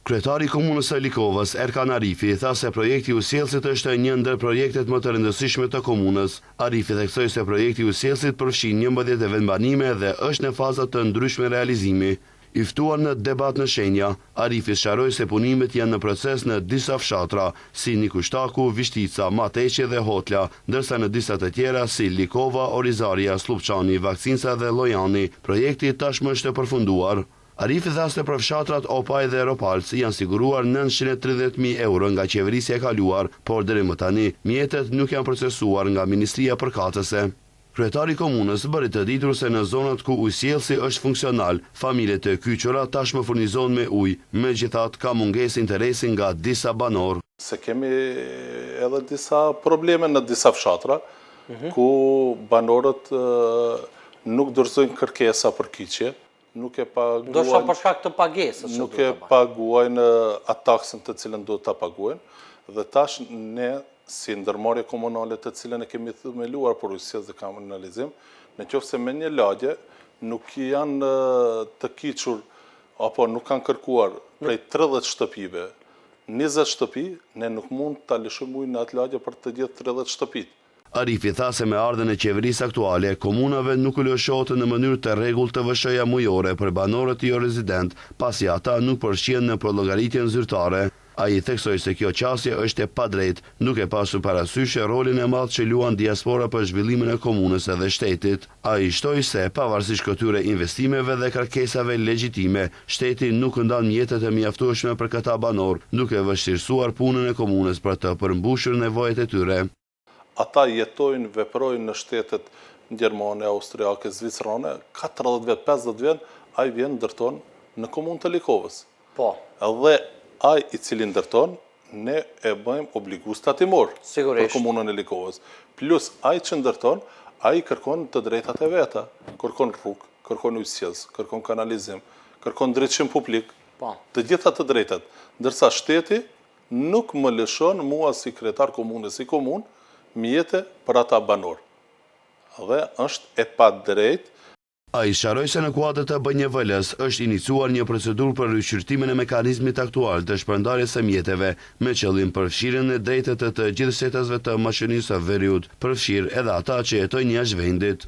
Kryetari i Komunës së Likovës, Erkan Arifi, tha se projekti Usjellësit është një ndër projektet më të rëndësishme të komunës. Arifi theksoi se projekti Usjellësit përfshin 11 vendbanime dhe është në faza të ndryshme realizimi. I ftuar në debat në Shenja, Arifi sqaroi se punimet janë në proces në disa fshatra, si Nikushtaku, Vishtica, Mateqe dhe Hotla, ndërsa në disa të tjera si Likova, Orizaria, Slupçani, Vakcinca dhe Lojani, projekti tashmë është përfunduar. Arifi tha se për fshatrat Opaj dhe Ropalc janë siguruar 930.000 euro nga qeverisja e kaluar, por deri më tani mjetet nuk janë procesuar nga Ministria Përkatëse. Kryetari i komunës bëri të ditur se në zonat ku ujësjellësi është funksional, familjet e kyçura tashmë furnizohen me ujë, megjithatë ka mungesë interesi nga disa banor. Se kemi edhe disa probleme në disa fshatra, ku banorët nuk dorëzojnë kërkesa për kyçje. Nuk e paguajnë. Do shta për shkak të pagesës. Nuk e paguajnë atë taksën të cilën do të paguajnë. Dhe tash ne, si ndërmarrje komunale të cilën e kemi themeluar për ujësjellës dhe kanalizim, në qoftë se me një lagje nuk janë të kyçur apo nuk kanë kërkuar prej 30 shtëpive, 20 shtëpi, ne nuk mund ta lëshojmë ujë në atë lagje për të gjithë 30 shtëpit. Arifi tha se me ardhen e qeverisë aktuale, komunave nuk u lëshohet në mënyrë të rregullt të VSH-ja mujore për banorët jo rezident, pasi ata nuk përfshihen në llogaritjen zyrtare. Ai theksoi se kjo qasje është e padrejtë, nuk e pasur parasysh rolin e madh që luan diaspora për zhvillimin e komunës edhe shtetit. Ai shtoi se pavarësisht këtyre investimeve dhe kërkesave legjitime, shteti nuk ndan mjetet e mjaftueshme për këta banor, duke vështirësuar punën e komunës për të përmbushur nevojat e tyre. Ata jetojnë, veprojnë në shtetet gjermane, austriake, zvicerane, 40 vjet, 50 vjet, ai vjen ndërton në komunë të Likovës. Po. Edhe ai i cili ndërton, ne e bëjmë obligues tatimor për komunën e Likovës. Plus ai që ndërton, ai kërkon të drejtat e veta, kërkon rrugë, kërkon ujësjellës, kërkon kanalizim, kërkon drejtësim publik. Po. Të gjitha të drejtat, ndërsa shteti nuk më lëshon mua si kryetar komunës si komunë mjete për ata banor. Dhe është e padrejtë. Ai sqaroi se në kuadër të BNVL-s është iniciuar një procedurë për rishqyrtimin e mekanizmit aktual të shpërndarjes së mjeteve, me qëllim përfshirjen e drejtat të gjithë shtetasve të mashinisë së veriut, përfshirë edhe ata që jetojnë jashtë vendit.